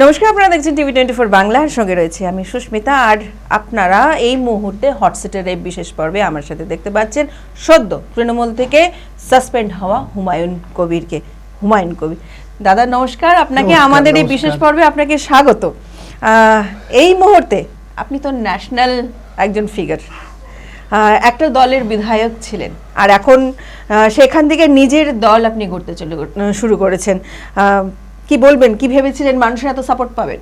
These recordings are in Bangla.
নমস্কার, আপনারা দেখছেন টিভি 24 বাংলার সঙ্গে রয়েছে আমি সুস্মিতা। আর আপনারা এই মুহূর্তে হটসেটের এই বিশেষ পর্বে আমার সাথে দেখতে পাচ্ছেন সদ্য তৃণমূল থেকে সাসপেন্ড হওয়া হুমায়ুন কবিরকে। হুমায়ুন কবির দাদা নমস্কার, আপনাকে আমাদের এই বিশেষ পর্বে আপনাকে স্বাগত। এই মুহূর্তে আপনি তো ন্যাশনাল একজন ফিগার, একটা দলের বিধায়ক ছিলেন, আর এখন সেখান থেকে নিজের দল আপনি গড়তে শুরু করেছেন। কি বলবেন, কি ভেবেছিলেন মানুষের এত সাপোর্ট পাবেন?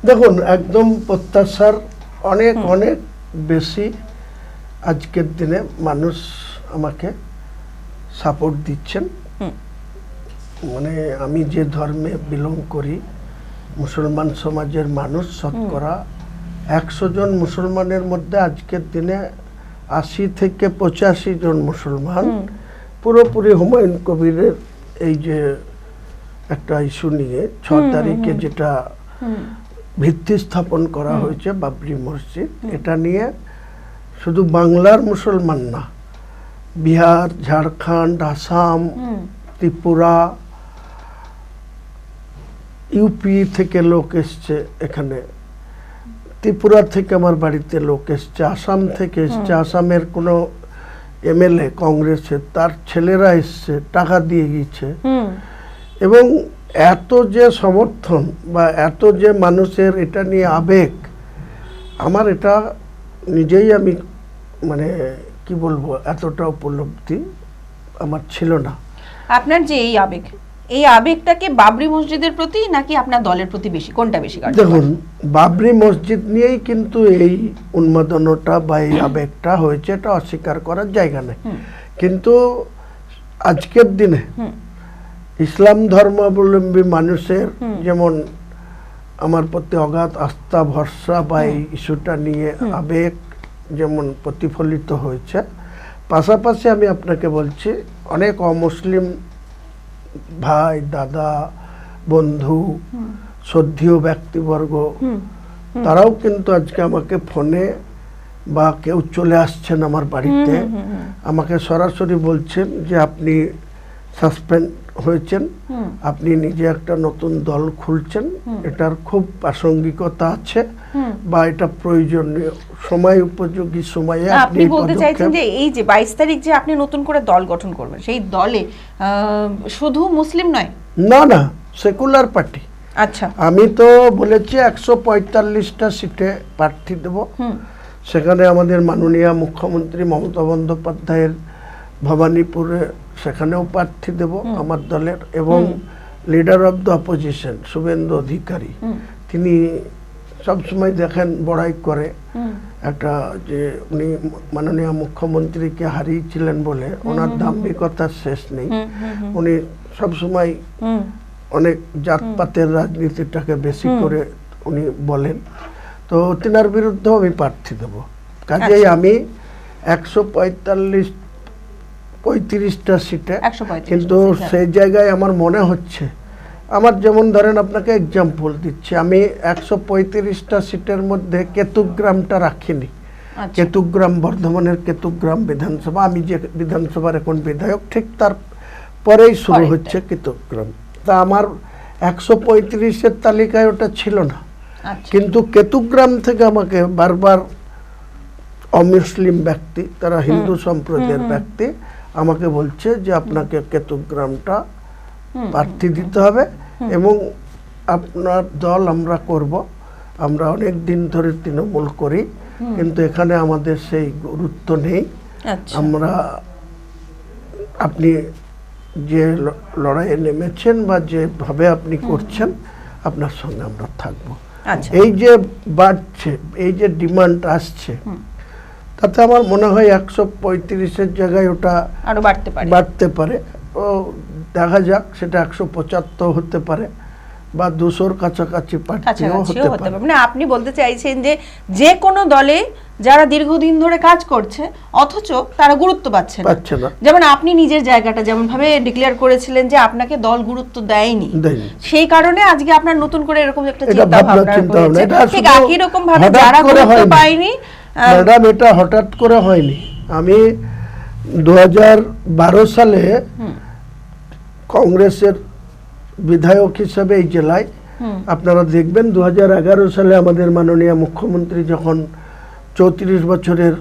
দেখুন, একদম প্রত্যাশার অনেক অনেক বেশি আজকের দিনে মানুষ আমাকে সাপোর্ট দিচ্ছেন। মানে আমি যে ধর্মে বিলং করি, মুসলমান সমাজের মানুষ শতকরা 100 জন মুসলমানের মধ্যে আজকের দিনে 80 থেকে 85 জন মুসলমান পুরোপুরি হুমায়ুন কবিরের এই যে একটা ইস্যু নিয়ে 6 তারিখে যেটা ভিত্তি স্থাপন করা হয়েছে বাবরি মসজিদ, এটা নিয়ে শুধু বাংলার মুসলমান না, বিহার, ঝাড়খণ্ড, আসাম, ত্রিপুরা, ইউপি থেকে লোক এসছে এখানে, ত্রিপুরা থেকে আমার বাড়িতে লোক এসছে, আসাম থেকে এসছে, আসামের কোনো এমএলএ কংগ্রেসের তার ছেলেরা এসছে, টাকা দিয়ে গিয়েছে। এবং এত যে সমর্থন বা এত যে মানুষের এটা নিয়ে আবেগ, আমার এটা নিজেই আমি মানে কি বলবো, এতটা উপলব্ধি আমার ছিল না। আপনার যে এই আবেগটাকে বাবরি মসজিদের প্রতি নাকি আপনার দলের প্রতি বেশি, কোনটা বেশি? দেখুন, বাবরি মসজিদ নিয়েই কিন্তু এই উন্মাদনাটা বা এই আবেগটা হয়েছে, এটা অস্বীকার করার জায়গা নেই। কিন্তু আজকের দিনে ইসলাম ধর্মাবলম্বী মানুষের যেমন আমার প্রতি অগাধ আস্থা ভরসা বা এই ইস্যুটা নিয়ে আবেগ যেমন প্রতিফলিত হয়েছে, পাশাপাশি আমি আপনাকে বলছি অনেক অমুসলিম ভাই, দাদা, বন্ধু, শ্রদ্ধেয় ব্যক্তিবর্গ, তারাও কিন্তু আজকে আমাকে ফোনে বা কেউ চলে আসছেন আমার বাড়িতে, আমাকে সরাসরি বলছেন যে আপনি সাসপেন্ড হয়েছেন, আপনি নিজে একটা নতুন দল খুলছেন, এটার খুব প্রাসঙ্গিকতা আছে বা এটা প্রয়োজনীয় সময়, উপযোগী সময়ে আপনি বলতে চাইছেন যে এই যে 22 তারিখ যে আপনি নতুন করে দল গঠন করবেন, সেই দলে শুধু মুসলিম নয়? না না, সেকুলার পার্টি। আচ্ছা, আমি তো বলেছি 145টা সিটে প্রার্থী দেব। সেখানে আমাদের মাননীয় মুখ্যমন্ত্রী মমতা বন্দ্যোপাধ্যায়ের ভবানীপুরে সেখানেও প্রার্থী দেব আমার দলের, এবং leader of the opposition Suvendu Adhikari, তিনি সবসময় দেখেন বড়াই করে একটা যে উনি মাননীয় মুখ্যমন্ত্রীকে হারিয়েছিলেন বলে ওনার দাম্ভিকতার শেষ নেই। উনি সবসময় অনেক জাতপাতের রাজনীতিটাকে বেশি করে উনি বলেন, তো তিনার বিরুদ্ধেও আমি প্রার্থী দেব। কাজেই আমি 145-35টা সিটে, কিন্তু সেই জায়গায় আমার মনে হচ্ছে, আমার যেমন ধরেন আপনাকে এক্সাম্পল দিচ্ছি, আমি 135টা সিটের মধ্যে কেতুগ্রামটা রাখিনি। কেতুগ্রাম, বর্ধমানের কেতুগ্রাম বিধানসভা, আমি যে বিধানসভার এখন বিধায়ক, ঠিক তার পরেই শুরু হচ্ছে কেতুগ্রাম। তা আমার 135-এর তালিকায় ওটা ছিল না, কিন্তু কেতুগ্রাম থেকে আমাকে বারবার অমুসলিম ব্যক্তি, তারা হিন্দু সম্প্রদায়ের ব্যক্তি, আমাকে বলছে যে আপনাকে কেতুগ্রামটা প্রার্থী দিতে হবে এবং আপনার দল আমরা করব। আমরা অনেক দিন ধরে তৃণমূল করি, কিন্তু এখানে আমাদের সেই গুরুত্ব নেই। আমরা আপনি যে লড়াইয়ে নেমেছেন বা যেভাবে আপনি করছেন, আপনার সঙ্গে আমরা থাকবো। এই যে বাড়ছে, এই যে ডিমান্ড আসছে, তাতে আমার মনে হয় 135-এর জায়গায় ওটা আরো বাড়তে পারে। ও দেখা যাক, সেটা 175 হতে পারে বা 200-র কাছাকাছি প্রার্থীও হতে পারে। মানে আপনি বলতে চাইছেন যে যে কোনো দলে যারা দীর্ঘদিন ধরে কাজ করছে অথচ তারা গুরুত্ব পাচ্ছে না, যেমন আপনি নিজের জায়গাটা যেমন ভাবে ডিক্লেয়ার করেছিলেন যে আপনাকে দল গুরুত্ব দেয়নি, সেই কারণে আজকে আপনার নতুন করে এরকম একটা চিন্তা ভাবনা, ঠিক একই রকম ভাবে যারা গুরুত্ব পায়নি। ম্যাডাম, এটা হঠাৎ করে হয়নি। আমি 2012 সালে কংগ্রেসের বিধায়ক হিসেবে এই জেলায় আপনারা দেখবেন 2011 সালে আমাদের মাননীয় মুখ্যমন্ত্রী যখন 34 বছরের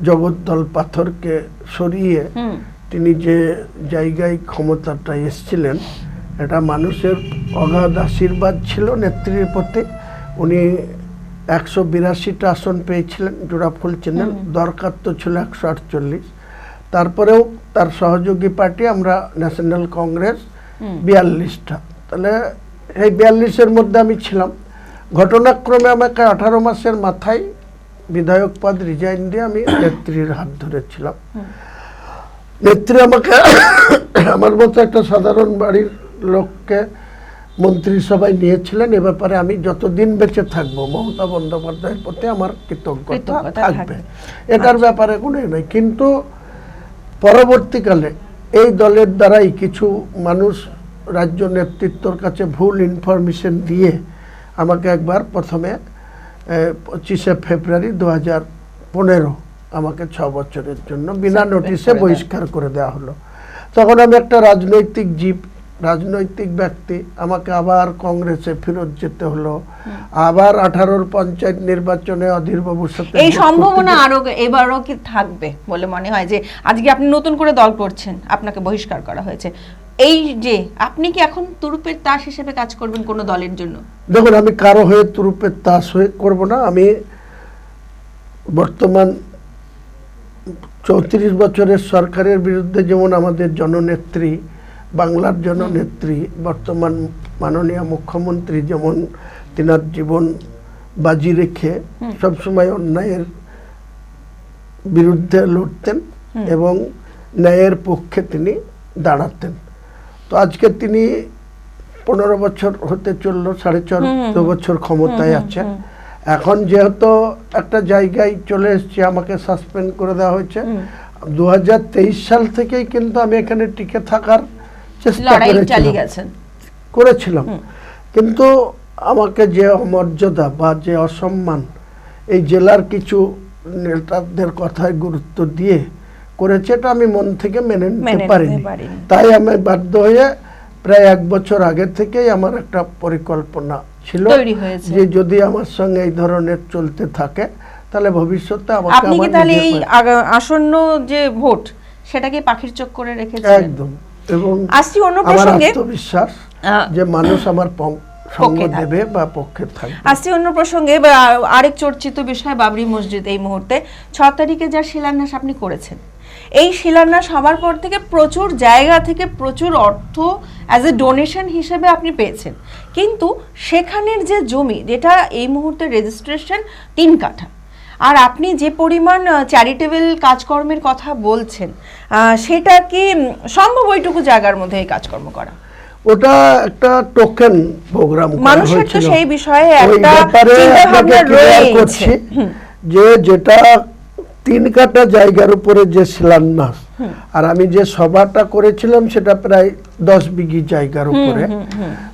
জগদ্দল পাথরকে সরিয়ে তিনি যে জায়গায় ক্ষমতাটা এসেছিলেন, এটা মানুষের অগাধ আশীর্বাদ ছিল নেত্রীর প্রতি। উনি 182টা আসন পেয়েছিলেন, জোড়াফুল চ্যানেল, দরকার তো ছিল 148। তারপরেও তার সহযোগী পার্টি আমরা ন্যাশনাল কংগ্রেস 42টা, তাহলে এই 42-এর মধ্যে আমি ছিলাম। ঘটনাক্রমে আমাকে 18 মাসের মাথায় বিধায়ক পদ রিজাইন দিয়ে আমি নেত্রীর হাত ধরেছিলাম। নেত্রী আমাকে আমার মতো একটা সাধারণ বাড়ির লোককে মন্ত্রিসভায় নিয়েছিলেন। এ ব্যাপারে আমি যতদিন বেঁচে থাকবো মমতা বন্দ্যোপাধ্যায়ের প্রতি আমার কৃতজ্ঞতা থাকবে, এটার ব্যাপারে কোনো নেই। কিন্তু পরবর্তীকালে এই দলের দ্বারাই কিছু মানুষ রাজ্য নেতৃত্বর কাছে ভুল ইনফরমেশন দিয়ে আমাকে একবার প্রথমে 25শে ফেব্রুয়ারি 2015 আমাকে 6 বছরের জন্য বিনা নোটিশে বহিষ্কার করে দেওয়া হলো। তখন আমি একটা রাজনৈতিক জীব, রাজনৈতিক ব্যক্তি, আমাকে আবার কংগ্রেসে ফেরত যেতে হলো। আবার 18-র পঞ্চায়েত নির্বাচনে অধীরবাবুর সাথে এই সম্ভাবনা আরো এবারও কি থাকবে বলে মনে হয় যে আজকে আপনি নতুন করে দল করছেন, আপনাকে বহিষ্কার করা হয়েছে, এই যে আপনি কি এখন তুরুপের তাস হিসেবে কাজ করবেন কোনো দলের জন্য? দেখুন, আমি কারো হয়ে তুরুপের তাস হয়ে করব না। আমি বর্তমান 34 বছরের সরকারের বিরুদ্ধে যেমন আমাদের জননেত্রী, বাংলার জননেত্রী, বর্তমান মাননীয় মুখ্যমন্ত্রী যেমন তিনার জীবন বাজি রেখে সবসময় অন্যায়ের বিরুদ্ধে লড়তেন এবং ন্যায়ের পক্ষে তিনি দাঁড়াতেন। তো আজকে তিনি 15 বছর হতে চললো, 14.5 বছর ক্ষমতায় আছেন। এখন যেহেতু একটা জায়গায় চলে এসেছি, আমাকে সাসপেন্ড করে দেওয়া হয়েছে। 2023 সাল থেকেই কিন্তু আমি এখানে টিকে থাকার চেষ্টা করেছিলাম, কিন্তু আমাকে যে অমর্যাদা বা যে অসম্মান এই জেলার কিছু নেতাদের কথায় গুরুত্ব দিয়ে করেছে, এটা আমি মন থেকে মেনে নিতে পারিনি। তাই আমি বাধ্য হয়ে প্রায় 1 বছর আগে থেকেই আমার একটা পরিকল্পনা ছিল যে যদি আমার সঙ্গে এই ধরনের চলতে থাকে তাহলে ভবিষ্যতে আমাকে আপনি কি তাহলে এই আসন্ন যে ভোট সেটাকে পাখির চোখ করে রেখেছেন? একদম। এবং আসছি অন্য প্রসঙ্গে, আত্মবিশ্বাস যে মানুষ আমার সঙ্গ দেবে বা পক্ষে থাকবে। আসছি অন্য প্রসঙ্গে, আরেক চর্চিত বিষয় বাবরি মসজিদ। এই মুহূর্তে 6 তারিখে যার শিলান্যাস আপনি করেছেন, এই শিলান্যাস হবার পর থেকে প্রচুর জায়গা থেকে প্রচুর অর্থ অ্যাজ এ ডোনেশন হিসেবে আপনি পেয়েছেন, কিন্তু সেখানের যে জমি, যেটা এই মুহূর্তে রেজিস্ট্রেশন 3 কাঠা, আর আপনি যে পরিমাণ চ্যারিটেবল কাজকর্মের কথা বলছেন, সেটা কি সম্ভব ওইটুকু জায়গার মধ্যে এই কাজকর্ম করা? ওটা একটা টোকেন প্রোগ্রাম মানুষের তো সেই বিষয়ে একটা চিন্তা ভাবনা রয়েছে যে যেটা 3 কাঠা জায়গার উপরে যে শিলান্যাস, আর আমি যে সভাটা করেছিলাম সেটা প্রায় 10 বিঘি জায়গার উপরে।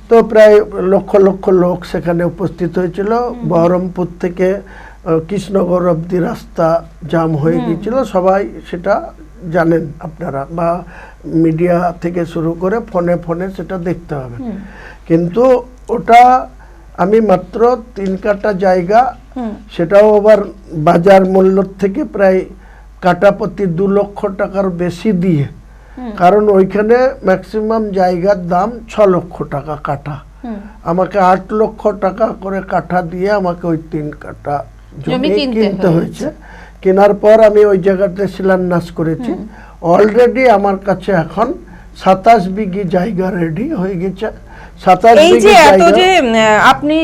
তো প্রায় লক্ষ লক্ষ লোক সেখানে উপস্থিত হয়েছিল। বহরমপুর থেকে কৃষ্ণনগর অব্দি রাস্তা জাম হয়ে গিয়েছিল, সবাই সেটা জানেন আপনারা, বা মিডিয়া থেকে শুরু করে ফোনে ফোনে সেটা দেখতে হবে। কিন্তু ওটা আমি মাত্র 3 কাঠা জায়গা, সেটাও আবার বাজার মূল্য থেকে প্রায় কাঠা প্রতি 2 লক্ষ টাকার বেশি দিয়ে, কারণ ওইখানে ম্যাক্সিমাম জায়গার দাম 6 লক্ষ টাকা কাঠা। আমাকে 8 লক্ষ টাকা করে কাঠা দিয়ে আমাকে ওই 3 কাঠা জমি কিনতে হয়েছে। কেনার পর আমি ওই জায়গাতে শিলান্যাস করেছি। অলরেডি আমার কাছে এখন 27 বিঘি জায়গা রেডি হয়ে গেছে। এই যে এত যে আপনি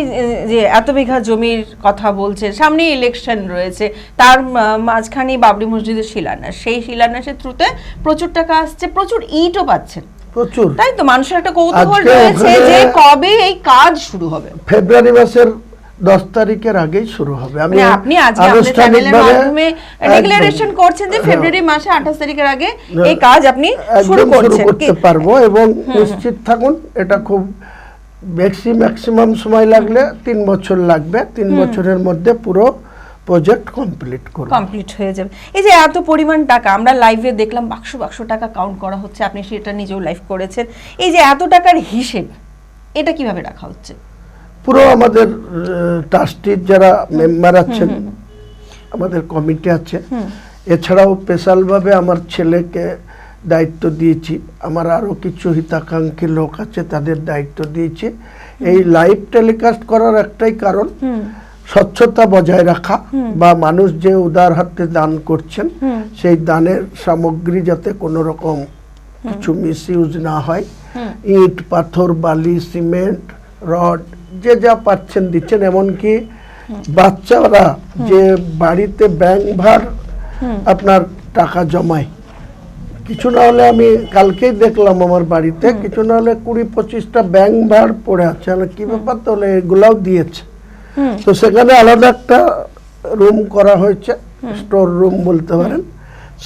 যে এত বিঘা জমির কথা বলছেন, সামনে ইলেকশন রয়েছে, তার মাঝখানে বাবরি মসজিদের শিলান্যাস, সেই শিলান্যাসের থ্রুতে প্রচুর টাকা আসছে, প্রচুর ইটও পাচ্ছেন, প্রচুর। তাই তো মানুষের একটা কৌতূহল রয়েছে যে কবে এই কাজ শুরু হবে। ফেব্রুয়ারি মাসের 10 তারিখের আগেই শুরু হবে। আমি আপনি আজকে আমাদের চ্যানেলের মাধ্যমে ডিক্লারেশন করছেন যে ফেব্রুয়ারি মাসে 28 তারিখের আগে এই কাজ আপনি শুরু করতে পারবো, এবং নিশ্চিত থাকুন এটা খুব ম্যাক্সিমাম সময় লাগলে 3 বছর লাগবে। 3 বছরের মধ্যে পুরো প্রজেক্ট কমপ্লিট হয়ে যাবে। এই যে এত পরিমাণ টাকা আমরা লাইভে দেখলাম, বাক্স বাক্স টাকা কাউন্ট করা হচ্ছে, আপনি সেটা নিজেও লাইভ করেছেন। এই যে এত টাকার হিসেব, এটা কিভাবে রাখা হচ্ছে? পুরো আমাদের ট্রাস্টির যারা মেম্বার আছেন, আমাদের কমিটি আছে, এছাড়াও স্পেশালভাবে আমার ছেলেকে দায়িত্ব দিয়েছি, আমার আরও কিছু হিতাকাঙ্ক্ষী লোক আছে তাদের দায়িত্ব দিয়েছি। এই লাইভ টেলিকাস্ট করার একটাই কারণ, স্বচ্ছতা বজায় রাখা, বা মানুষ যে উদার হাতে দান করছেন সেই দানের সামগ্রী যাতে কোনো রকম কিছু মিসইউজ না হয়। ইট, পাথর, বালি, সিমেন্ট, রড যে যা পাচ্ছেন দিচ্ছেন। এমনকি বাচ্চারা যে বাড়িতে ব্যাংক ভার আপনার টাকা জমায়, কিছু না হলে আমি কালকেই দেখলাম আমার বাড়িতে কিছু না হলে 20-25টা ব্যাংক ভার পড়ে আছে, কি ব্যাপার, তাহলে এগুলাও দিয়েছে। তো সেখানে আলাদা একটা রুম করা হয়েছে, স্টোর রুম বলতে পারেন,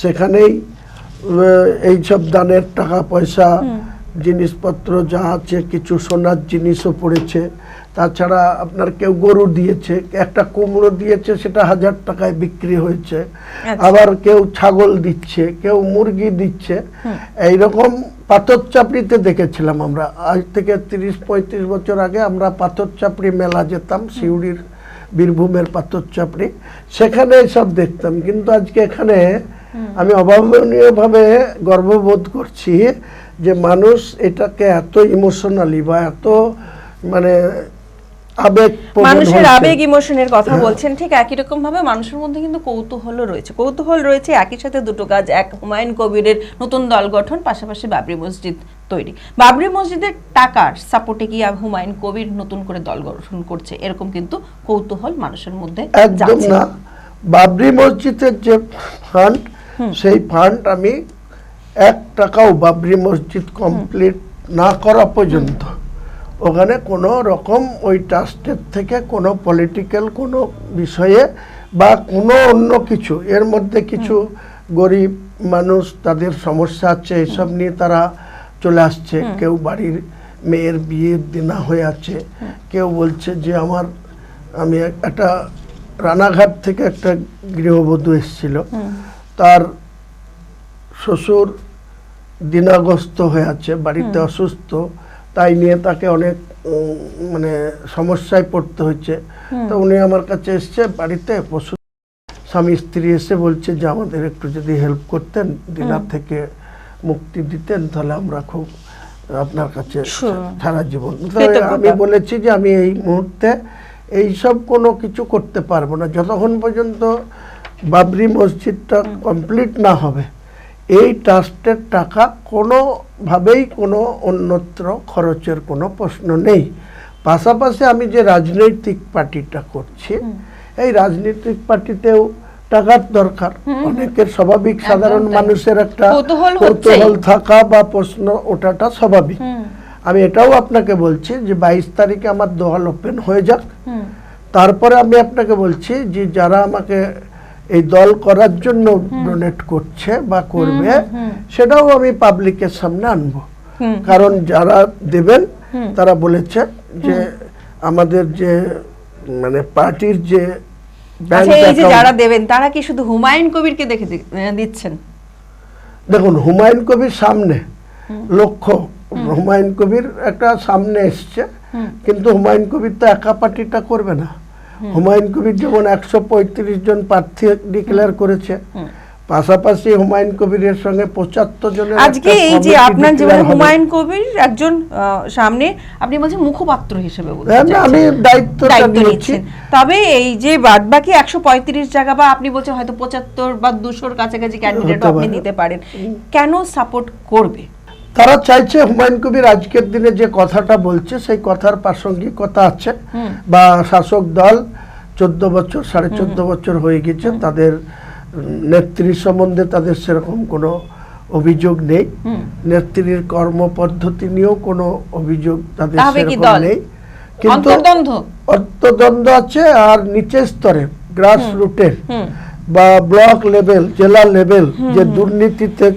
সেখানেই এইসব দানের টাকা পয়সা জিনিসপত্র যা আছে, কিছু সোনার জিনিসও পড়েছে, তাছাড়া আপনার কেউ গরু দিয়েছে, একটা কুমড়ো দিয়েছে, সেটা 1000 টাকায় বিক্রি হয়েছে, আবার কেউ ছাগল দিচ্ছে, কেউ মুরগি দিচ্ছে। এইরকম পাথর চাপড়িতে দেখেছিলাম আমরা, আজ থেকে 30-35 বছর আগে আমরা পাথর চাপড়ি মেলা যেতাম, সিউড়ির বীরভূমের পাথর চাপড়ি, সেখানে সব দেখতাম। কিন্তু আজকে এখানে আমি অভাবনীয়ভাবে গর্ববোধ করছি যে মানুষ এটাকে এত ইমোশনালি বা এত মানে আবেগ, মানুষের আবেগ ইমোশনের কথা বলছেন, ঠিক একই রকম ভাবে মানুষের মধ্যে কিন্তু কৌতূহল রয়েছে। একই সাথে দুটো কাজ, এক হুমায়ুন কবিরের নতুন দল গঠন, পাশাপাশি বাবরি মসজিদ তৈরি। বাবরি মসজিদের টাকার সাপোর্টে কি হুমায়ুন কবির নতুন করে দল গঠন করছে, এরকম কিন্তু কৌতূহল মানুষের মধ্যে একদম না। বাবরি মসজিদের যে ফান্ড, সেই ফান্ড আমি 1 টাকাও বাবরি মসজিদ কমপ্লিট না করা পর্যন্ত ওখানে কোনো রকম ওই ট্রাস্টের থেকে কোনো পলিটিক্যাল কোনো বিষয়ে বা কোনো অন্য কিছু, এর মধ্যে কিছু গরিব মানুষ তাদের সমস্যা আছে, এসব নিয়ে তারা চলে আসছে। কেউ বাড়ির মেয়ের বিয়ের দিনা হয়ে আছে, কেউ বলছে যে আমি একটা রানাঘাট থেকে একটা গৃহবধূ এসেছিল, তার শ্বশুর দিনাগ্রস্ত হয়ে আছে, বাড়িতে অসুস্থ, তাই নিয়ে তাকে অনেক মানে সমস্যায় পড়তে হচ্ছে। তো উনি আমার কাছে এসছে বাড়িতে, স্বামী স্ত্রী এসে বলছে যে আমাদের একটু যদি হেল্প করতেন, দিনার থেকে মুক্তি দিতেন, তাহলে আমরা খুব আপনার কাছে সারা জীবন। আমি বলেছি যে আমি এই মুহূর্তে এইসব কোনো কিছু করতে পারবো না যতক্ষণ পর্যন্ত বাবরি মসজিদটা কমপ্লিট না হবে। এই ট্রাস্টের টাকা কোনোভাবেই কোনো অন্যত্র খরচের কোনো প্রশ্ন নেই। পাশাপাশি আমি যে রাজনৈতিক পার্টিটা করছি, এই রাজনৈতিক পার্টিতেও টাকার দরকার। অনেকের স্বাভাবিক, সাধারণ মানুষের একটা কৌতূহল থাকা বা প্রশ্ন ওঠাটা স্বাভাবিক। আমি এটাও আপনাকে বলছি যে 22 তারিখে আমার দোয়াল ওপেন হয়ে যাক, তারপরে আমি আপনাকে বলছি যে যারা আমাকে এই দল করার জন্য ডোনেট করছে বা করবে, সেটাও আমি পাবলিকের সামনে আনবো। কারণ যারা দেবেন তারা বলেছে যে আমাদের যে মানে পার্টির যে যারা দেবেন তারা কি শুধু হুমায়ুন কবিরকে দেখে দিচ্ছেন? দেখুন, হুমায়ুন কবির সামনে লক্ষ্য, হুমায়ুন কবির একটা সামনে এসছে, কিন্তু হুমায়ুন কবির তো একা পার্টিটা করবে না। হুমায়ুন কবির যেমন 135 জন প্রার্থী ডিক্লেয়ার করেছে, পাশাপাশি হুমায়ুন কবিরের সঙ্গে 75 জনের আজকে এই যে আপনার যেমন হুমায়ুন কবির একজন সামনে, আপনি বলছেন মুখপাত্র হিসেবে বলছেন, আমি দায়িত্বটা নিয়েছি। তবে এই যে বাদবাকি 135 জায়গা বা আপনি বলছেন হয়তো 75 বা 200-র কাছাকাছি ক্যান্ডিডেট আপনি দিতে পারেন, কেন সাপোর্ট করবে? তারা চাইছে হুমায়ুন কবির আজকের দিনে যে কথাটা বলছে সেই কথার প্রাসঙ্গিকতা আছে, বা শাসক দল 14 বছর 14.5 বছর হয়ে গেছে, তাদের নেত্রী সম্বন্ধে তাদের সেরকম কোনো অভিযোগ নেই, নেত্রীর কর্মপদ্ধতি নিয়েও কোনো অভিযোগ তাদের সেরকম নেই, কিন্তু অন্তর্দ্বন্দ্ব আছে। আর নিচের স্তরে গ্রাস রুটের বা ব্লক লেভেল, জেলা লেভেল যে দুর্নীতিতে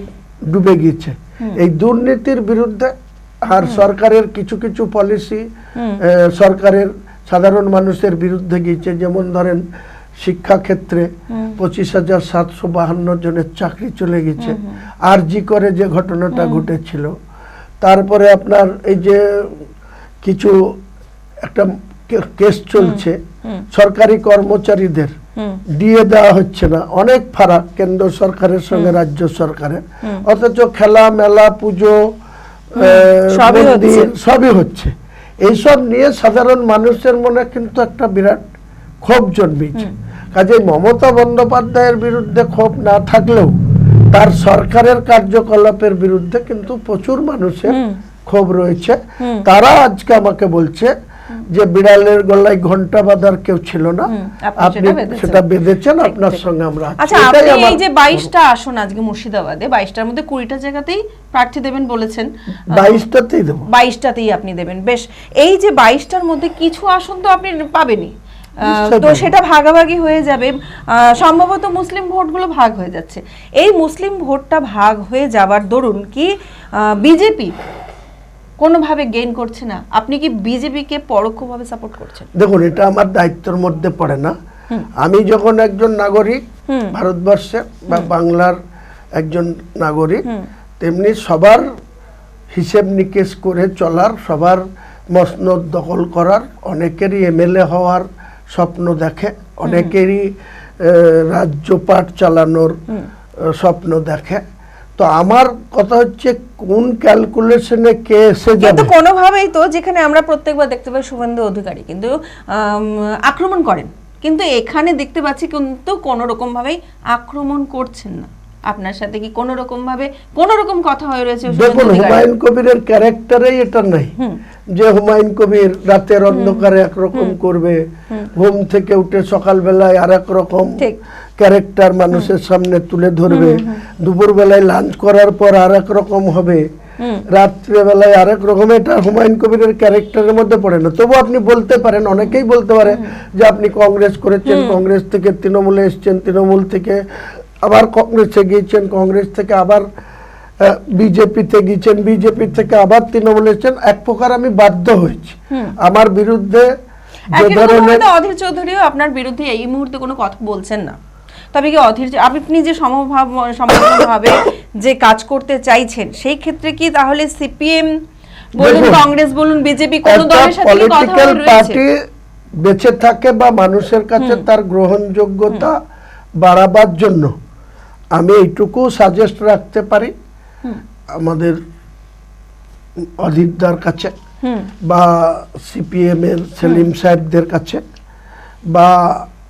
ডুবে গিয়েছে, এই দুর্নীতির বিরুদ্ধে আর সরকারের কিছু কিছু পলিসি সরকারের সাধারণ মানুষের বিরুদ্ধে গিয়েছে। যেমন ধরেন শিক্ষা ক্ষেত্রে 25,752 জনের চাকরি চলে গেছে, আরজি করে যে ঘটনাটা ঘটেছিল। তারপরে আপনার এই যে কিছু একটা কেস চলছে সরকারি কর্মচারীদের দিয়ে দেওয়া হচ্ছে না, অনেক ফারাক কেন্দ্র সরকারের সঙ্গে রাজ্য সরকারের, অথচ খেলা মেলা পুজো মন্দির সবই হচ্ছে। এইসব নিয়ে সাধারণ মানুষের মনে কিন্তু একটা বিরাট ক্ষোভ জন্মেছে। কাজে মমতা বন্দ্যোপাধ্যায়ের বিরুদ্ধে ক্ষোভ না থাকলেও তার সরকারের কার্যকলাপের বিরুদ্ধে কিন্তু প্রচুর মানুষের ক্ষোভ রয়েছে। তারা আজকে আমাকে বলছে যে বিড়ালের গলায় ঘন্টা বাঁধার কেউ ছিল না, আপনি সেটা বেঁধেছেন, আপনার সঙ্গে আমরা। আচ্ছা, আপনি এই যে 22টা আসন আজকে মুর্শিদাবাদে, 22টার মধ্যে 20টা জায়গাতেই প্রার্থী দেবেন বলেছেন। 22টাতেই দেব, 22টাতেই আপনি দেবেন। বেশ, এই যে 22টার মধ্যে কিছু আসন তো আপনি পাবেনই, তো সেটা ভাগাভাগি হয়ে যাবে, সম্ভবত মুসলিম ভোটগুলো ভাগ হয়ে যাচ্ছে। এই মুসলিম ভোটটা ভাগ হয়ে যাওয়ার দরুন কি বিজেপি কোনোভাবে গেইন করছে না? আপনি কি বিজেপিকে পরোক্ষভাবে সাপোর্ট করছেন? দেখুন, এটা আমার দায়িত্বের মধ্যে পড়ে না। আমি যখন একজন নাগরিক ভারতবর্ষের বা বাংলার একজন নাগরিক, তেমনি সবার হিসেব নিকেশ করে চলার, সবার মসনদ দখল করার, অনেকেরই এমএলএ হওয়ার স্বপ্ন দেখে, অনেকেরই রাজ্যপাট চালানোর স্বপ্ন দেখে। তো আমার কথা হচ্ছে কোন ক্যালকুলেশনে কে এসে যাবে। কিন্তু কোনোভাবেই তো, যেখানে আমরা প্রত্যেকবার দেখতে পাই শুভেন্দু অধিকারী কিন্তু আক্রমণ করেন, কিন্তু এখানে দেখতে পাচ্ছি কিন্তু কোনো রকম ভাবেই আক্রমণ করছেন না। আপনার সাথে কি কোনো রকম ভাবে কোনো রকম কথা হয়ে রয়েছে? দেখুন, হুমায়ুন কবিরের ক্যারেক্টারেই এটা নাই যে হুমায়ুন কবির রাতের অন্ধকারে একরকম করবে, ঘুম থেকে উঠে সকালবেলায় আর এক রকম ক্যারেক্টার মানুষের সামনে তুলে ধরবে, দুপুরবেলায় লাঞ্চ করার পর আর এক রকম হবে, রাত্রেবেলায় আরেক রকম। এটা হুমায়ুন কবিরের ক্যারেক্টারের মধ্যে পড়ে না। তবু আপনি বলতে পারেন, অনেকেই বলতে পারে যে আপনি কংগ্রেস করেছেন, কংগ্রেস থেকে তৃণমূলে এসছেন, তৃণমূল থেকে আবার কংগ্রেসে গিয়েছেন, কংগ্রেস থেকে আবার বিজেপিতে গিয়েছেন, বিজেপি থেকে আবার তৃণমূলে এসছেন। এক প্রকার আমি বাধ্য হয়েছি। আমার বিরুদ্ধে যে ধরনের অধীর চৌধুরীও আপনার বিরুদ্ধে এই মুহূর্তে কোনো কথা বলছেন না, তবে কি অধীর আপনি যে সমভাবে যে কাজ করতে চাইছেন, সেই ক্ষেত্রে কি তাহলে সিপিএম বলুন, কংগ্রেস বলুন, বিজেপি কোন দলের সাথে কথা পলিটিক্যাল পার্টি বেঁচে থাকে বা মানুষের কাছে তার গ্রহণযোগ্যতা বাড়াবার জন্য আমি এইটুকু সাজেস্ট রাখতে পারি আমাদের অধীরদার কাছে বা সিপিএম এর সেলিম সাহেবদের কাছে বা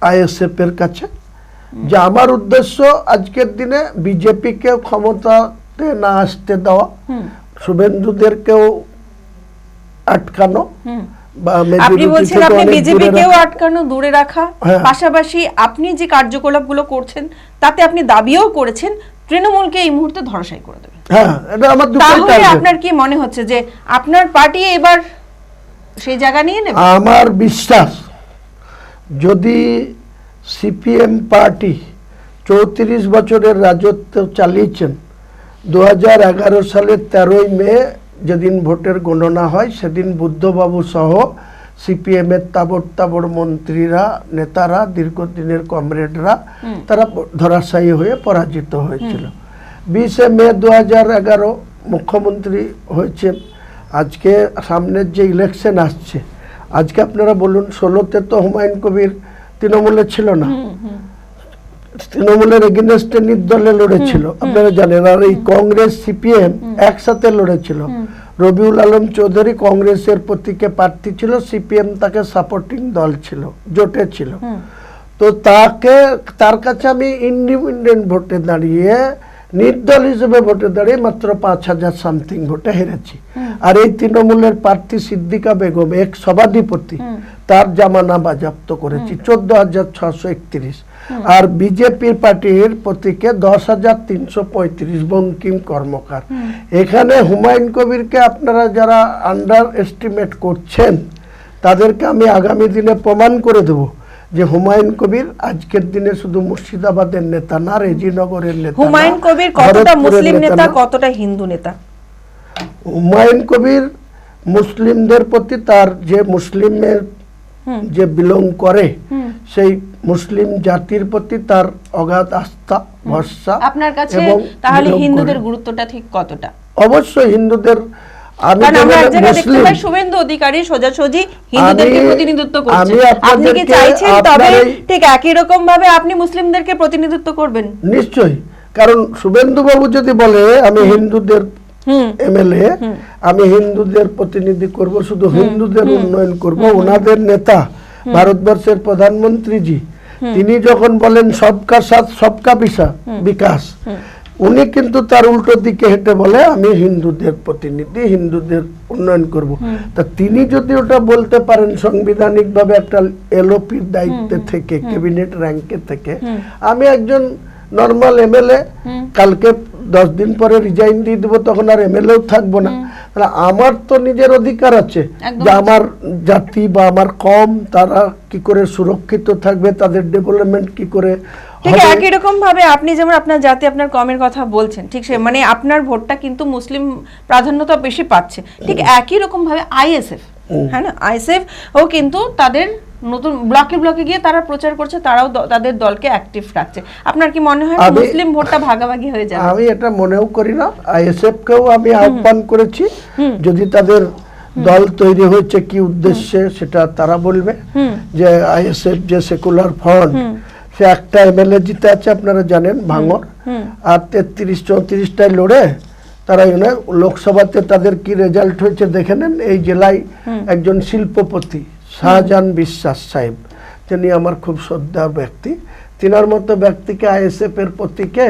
আইএসএফ এর কাছে, যে আমার উদ্দেশ্য আজকের দিনে বিজেপিকে ক্ষমতাতে না আসতে দেওয়া, শুভেন্দুদেরকেও আটকানো, আপনি বলছেন আপনি বিজেপিকেও আটকানো, দূরে রাখা, পাশাপাশি আপনি যে কার্যকলাপগুলো করছেন তাতে আপনি দাবিও করেছেন তৃণমূলকে এই মুহূর্তে ধরাশায়ী করে দেবেন। হ্যাঁ, এটা আমার দুটোই টার্গেট। তাহলে আপনার কি মনে হচ্ছে যে আপনার পার্টি এবার সেই জায়গা নিয়ে নেবে? আমার বিশ্বাস, যদি সিপিএম পার্টি 34 বছরের রাজত্ব চালিয়েছেন, 2011 সালের 13ই মে যেদিন ভোটের গণনা হয়, সেদিন বুদ্ধবাবু সহ সিপিএম এর তাবড় তাবড় মন্ত্রীরা, নেতারা, দীর্ঘদিনের কমরেডরা, তারা ধরাশায়ী হয়ে পরাজিত হয়েছিল। 20 মে 2011 মুখ্যমন্ত্রী হয়েছেন। আজকে সামনের যে ইলেকশন আসছে, আজকে আপনারা বলুন, 16তে তো হুমায়ুন কবির তৃণমূলে ছিল না, তৃণমূলের এগেনস্টে নির্দলে লড়েছিল, আপনারা জানেন। আর এই কংগ্রেস সিপিএম একসাথে লড়েছিল। রবিউল আলম চৌধুরী কংগ্রেসের প্রতীকে প্রার্থী ছিল, সিপিএম তাকে সাপোর্টিং দল ছিল, জোটে ছিল। তো তার কাছে আমি ইন্ডিপেন্ডেন্ট ভোটে দাঁড়িয়ে, নির্দল হিসেবে ভোটে দাঁড়িয়ে মাত্র 5000 সামথিং ভোটে হেরেছি। আর এই তৃণমূলের প্রার্থী সিদ্দিকা বেগম, এক সভাধিপতি, তার জামানা বাজেয়াপ্ত করেছি 14,631। আর বিজেপির পার্টির প্রতীকে 10,335 বঙ্কিম কর্মকার। এখানে হুমায়ুন কবিরকে আপনারা যারা আন্ডার এস্টিমেট করছেন, তাদেরকে আমি আগামী দিনে প্রমাণ করে দেব যে হুমায়ুন কবির আজকের দিনে শুধু মুর্শিদাবাদের নেতা না, রেজিনগরের নেতা। হুমায়ুন কবির কতটা মুসলিম নেতা, কতটা হিন্দু নেতা? হুমায়ুন কবির মুসলিমদের প্রতি, তার যে মুসলিমের যে বিলং করে, সেই মুসলিম জাতির প্রতি তার অগাধ আস্থা, ভরসা। আপনার কাছে তাহলে হিন্দুদের গুরুত্বটা ঠিক কতটা? অবশ্যই হিন্দুদের আমি কারণ আমরা এক যেমন জায়গায় দেখতে মুসলিম, পাই শুভেন্দু অধিকারী সোজাসুজি হিন্দুদেরকে প্রতিনিধিত্ব করছেন। আমি আপনি কি আপনাদেরকে চাইছেন তবে আপনার এই- ঠিক একই রকম ভাবে আপনি মুসলিমদেরকে প্রতিনিধিত্ব করবেন? নিশ্চয়ই, কারণ শুভেন্দু বাবু যদি বলে আমি হিন্দুদের এমএলএ, আমি হিন্দুদের প্রতিনিধি করব, শুধু হিন্দুদের উন্নয়ন করব, ওনাদের নেতা ভারতবর্ষের প্রধানমন্ত্রীজি তিনি যখন বলেন সবকা সাথ সবকা বিকাশ, উনি কিন্তু তার উল্টো দিকে হেঁটে বলে আমি হিন্দুদের প্রতিনিধি, হিন্দুদের উন্নয়ন করব। তা তিনি যদি ওটা বলতে পারেন সাংবিধানিক ভাবে একটা এলওপির দায়িত্বে থেকে, ক্যাবিনেট র্যাঙ্কে থেকে, আমি একজন নর্মাল এমএলএ, কালকে 10 দিন পরে রিজাইন দিয়ে দেবো, তখন আর এমএলএও থাকবো না। তাহলে আমার তো নিজের অধিকার আছে যে আমার জাতি বা আমার কম তারা কি করে সুরক্ষিত থাকবে, তাদের ডেভেলপমেন্ট কি করে। ঠিক একই রকম ভাবে আপনি যেমন আপনার জাতি আপনার কমের কথা বলছেন, ঠিক সে মানে আপনার ভোটটা কিন্তু মুসলিম প্রাধান্যতা বেশি পাচ্ছে, ঠিক একই রকম ভাবে আইএসএফ, হ্যাঁ না, আইএসএফ ও কিন্তু তাদের নতুন ব্লকে ব্লকে গিয়ে তারা প্রচার করছে, তারাও তাদের দলকে অ্যাক্টিভ রাখছে। আপনার কি মনে হয় মুসলিম ভোটটা ভাগাভাগি হয়ে যাবে? আমি এটা মনেও করি না। আইএসএফ কেও আমি আহ্বান করেছি, যদি তাদের দল তৈরি হয়েছে কি উদ্দেশ্যে সেটা তারা বলবে। যে আইএসএফ যে সেকুলার ফ্রন্ট, সে একটা এমএলএ জিতে আছে আপনারা জানেন ভাঙর, আর 33-34টায় লড়ে তারা লোকসভাতে তাদের কি রেজাল্ট হয়েছে দেখে নেন। এই জেলায় একজন শিল্পপতি শাহজাহান বিশ্বাস সাহেব, তিনি আমার খুব শ্রদ্ধার ব্যক্তি, তিনার মতো ব্যক্তিকে আইএসএফ এর প্রতীকে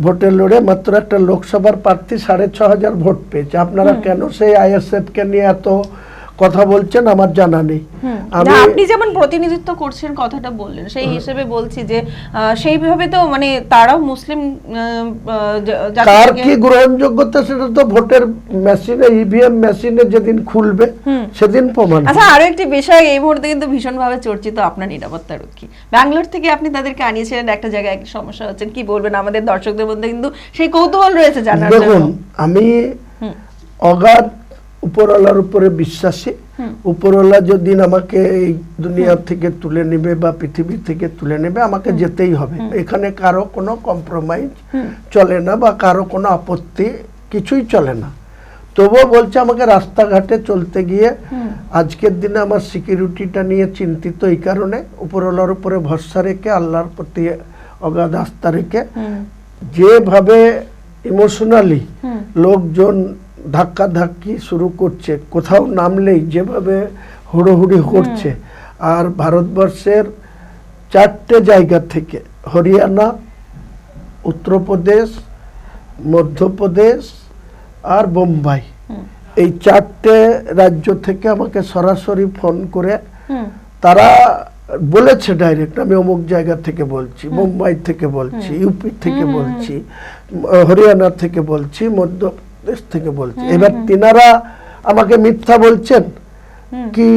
ভোটে লড়ে মাত্র একটা লোকসভার প্রার্থী 6,500 ভোট পেয়েছে। আপনারা কেন সেই আইএসএফ কে নিয়ে এত কথা বলছেন আমার জানা নেই। আপনি যেমন প্রতিনিধিত্ব করছেন কথাটা বললেন, সেই হিসেবে বলছি যে সেইভাবে তো মানে তারাও মুসলিম কার কি গ্রহণযোগ্যতা সেটা তো ভোটের মেশিনে, ইভিএম মেশিনে যেদিন খুলবে সেদিন প্রমাণ। আচ্ছা, আরো একটি বিষয় এই মুহূর্তে কিন্তু ভীষণভাবে চর্চিত, আপনার নিরাপত্তা রক্ষী। ব্যাঙ্গালোর থেকে আপনি তাদেরকে আনিয়েছিলেন, একটা জায়গায় একটা সমস্যা হচ্ছে, কি বলবেন? আমাদের দর্শকদের মধ্যে কিন্তু সেই কৌতূহল রয়েছে জানার জন্য। দেখুন, আমি অগাধ উপরওয়ালার উপরে বিশ্বাসী। উপরওয়ালা যেদিন আমাকে এই দুনিয়া থেকে তুলে নেবে বা পৃথিবী থেকে তুলে নেবে, আমাকে যেতেই হবে। এখানে কারো কোনো কম্প্রোমাইজ চলে না বা কারো কোনো আপত্তি কিছুই চলে না। তবুও বলছে আমাকে রাস্তাঘাটে চলতে গিয়ে আজকের দিনে আমার সিকিউরিটিটা নিয়ে চিন্তিত, এই কারণে উপরওয়ালার উপরে ভরসা রেখে, আল্লাহর প্রতি অগাধ আস্থা রেখে, যেভাবে ইমোশনালি লোকজন ধাক্কা ধাক্কি শুরু করছে, কোথাও নামলেই যেভাবে হুড়োহুড়ি করছে, আর ভারতবর্ষের 4টে জায়গা থেকে, হরিয়ানা, উত্তরপ্রদেশ, মধ্যপ্রদেশ আর বোম্বাই, এই 4টে রাজ্য থেকে আমাকে সরাসরি ফোন করে তারা বলেছে ডাইরেক্ট, আমি অমুক জায়গা থেকে বলছি, বোম্বাই থেকে বলছি, ইউপি থেকে বলছি, হরিয়ানা থেকে বলছি, মধ্যপ্রদেশ থেকে বলছি। এবার তিনারা আমাকে মিথ্যা বলছেন কি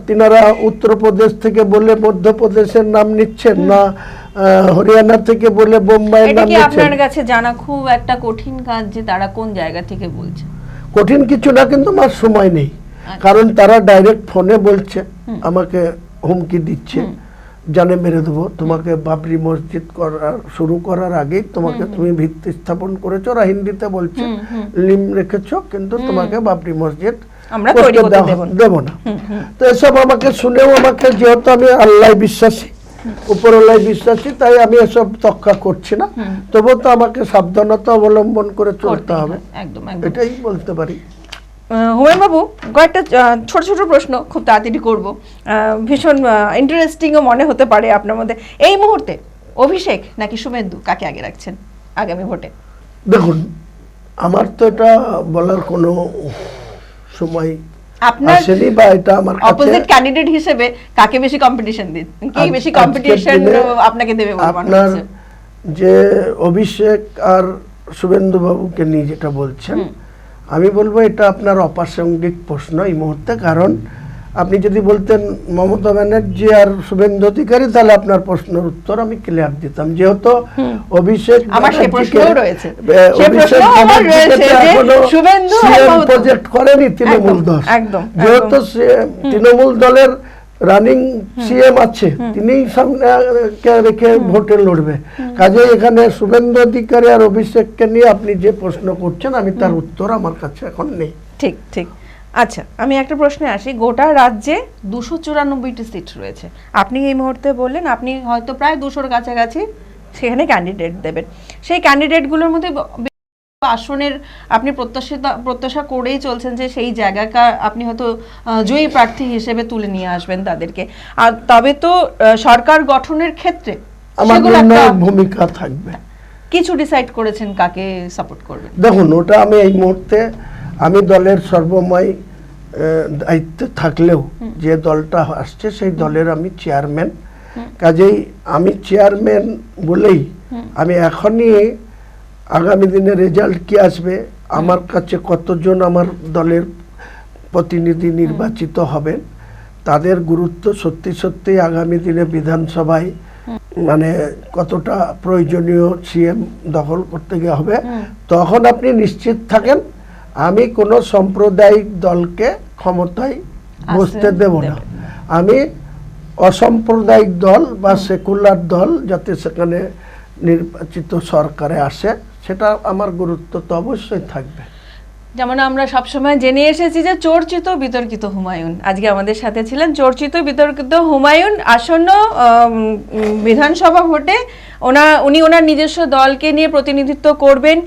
তিনারা উত্তরপ্রদেশ থেকে বলে মধ্যপ্রদেশের নাম নিচ্ছেন, না হরিয়ানা থেকে বলে বোম্বাইয়ের নাম নিচ্ছেন? আপনার কাছে জানা খুব একটা কঠিন কাজ যে তারা কোন জায়গা থেকে বলছে। কঠিন কিছু না, কিন্তু আমার সময় নেই, কারণ তারা ডাইরেক্ট ফোনে বলছে, আমাকে হুমকি দিচ্ছে, জানে মেরে দেবো তোমাকে, বাবরি মসজিদ শুরু করার আগেই তোমাকে, তুমি ভিত্তি স্থাপন করেছো, ওরা হিন্দিতে বলছে, লিম রেখেছো, কিন্তু তোমাকে বাবরি মসজিদ আমরা দেব না। তো এসব আমাকে শুনেও, আমাকে যেহেতু আমি আল্লাহ বিশ্বাসী, উপরওয়ালায় বিশ্বাসী, তাই আমি এসব তক্কা করছি না। তবু তো আমাকে সাবধানতা অবলম্বন করে চলতে হবে, এটাই বলতে পারি। হুমায়ুন বাবু, কয়েকটা ছোট ছোট প্রশ্ন খুব তাড়াতাড়ি করব, ভীষণ ইন্টারেস্টিংও মনে হতে পারে আপনার মধ্যে। এই মুহূর্তে অভিষেক নাকি শুভেন্দু, কাকে আগে রাখছেন আগামী ভোটে? দেখুন, আমার তো এটা বলার কোনো সময় আপনার আসেনি, বা এটা আমার কাছে অপোজিট ক্যান্ডিডেট হিসেবে কাকে বেশি কম্পিটিশন দিন, কি বেশি কম্পিটিশন আপনাকে দেবে বলে মনে হচ্ছে? আপনার যে অভিষেক আর শুভেন্দু বাবুকে নিয়ে যেটা বলছেন, আমি বলবো এটা আপনার অপ্রাসঙ্গিক প্রশ্ন এই মুহূর্তে। কারণ আপনি যদি বলতেন মমতা ব্যানার্জি আর শুভেন্দু অধিকারী, তাহলে আপনার প্রশ্নের উত্তর আমি ক্লিয়ার দিতাম। যেহেতু অভিষেক প্রজেক্ট করেনি তৃণমূল দল, যেহেতু তৃণমূল দলের রানিং সিএম আছে, তিনি সামনে রেখে ভোটে লড়বে। কাজে এখানে শুভেন্দু অধিকারী আর অভিষেককে নিয়ে আপনি যে প্রশ্ন করছেন, আমি তার উত্তর আমার কাছে এখন নেই। ঠিক ঠিক। আচ্ছা, আমি একটা প্রশ্নে আসি। গোটা রাজ্যে 294টি সিট রয়েছে। আপনি এই মুহূর্তে বললেন আপনি হয়তো প্রায় 200-র কাছাকাছি সেখানে ক্যান্ডিডেট দেবেন। সেই ক্যান্ডিডেটগুলোর মধ্যে আসনের আপনি প্রত্যাশা করেই চলছেন যে সেই জায়গাটা আপনি হয়তো জয়ী প্রার্থী হিসেবে তুলে নিয়ে আসবেন তাদেরকে। আর তবে তো সরকার গঠনের ক্ষেত্রে আমার ভূমিকা থাকবে। কিছু ডিসাইড করেছেন কাকে সাপোর্ট করবেন? দেখুন, ওটা আমি এই মুহূর্তে, আমি দলের সর্বময় দায়িত্বে থাকলেও যে দলটা আসছে সেই দলের আমি চেয়ারম্যান। কাজেই আমি চেয়ারম্যান বলেই আমি এখনই আগামী দিনে রেজাল্ট কি আসবে, আমার কাছে কতজন আমার দলের প্রতিনিধি নির্বাচিত হবেন, তাদের গুরুত্ব সত্যি সত্যি আগামী দিনে বিধানসভায় মানে কতটা প্রয়োজনীয় সিএম দখল করতে গিয়ে হবে, তখন আপনি নিশ্চিত থাকেন আমি কোনো সাম্প্রদায়িক দলকে ক্ষমতায় বসতে দেব না। আমি অসাম্প্রদায়িক দল বা সেকুলার দল যাতে সেখানে নির্বাচিত সরকারে আসে, সেটা আমার গুরুত্ব তো অবশ্যই থাকবে। যেমন আমরা সবসময় জেনে এসেছি যে চর্চিত বিতর্কিত হুমায়ুন আজকে আমাদের সাথে ছিলেন। চর্চিত বিতর্কিত হুমায়ুন আসন্ন বিধানসভা ভোটে উনি ওনার নিজস্ব দলকে নিয়ে প্রতিনিধিত্ব করবেন।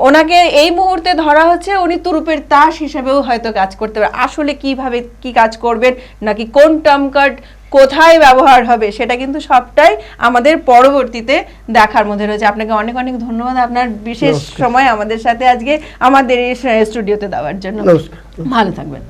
ওনাকে এই মুহূর্তে ধরা হচ্ছে উনি তুরুপের তাস হিসেবেও হয়তো কাজ করতে পারে। আসলে কিভাবে কি কাজ করবেন, নাকি কোন টার্ম কার্ড কোথায় ব্যবহার হবে, সেটা কিন্তু সবটাই আমাদের পরবর্তীতে দেখার মধ্যে রয়েছে। আপনাকে অনেক অনেক ধন্যবাদ আপনার বিশেষ সময় আমাদের সাথে আজকে আমাদের এই স্টুডিওতে দেওয়ার জন্য। ভালো থাকবেন।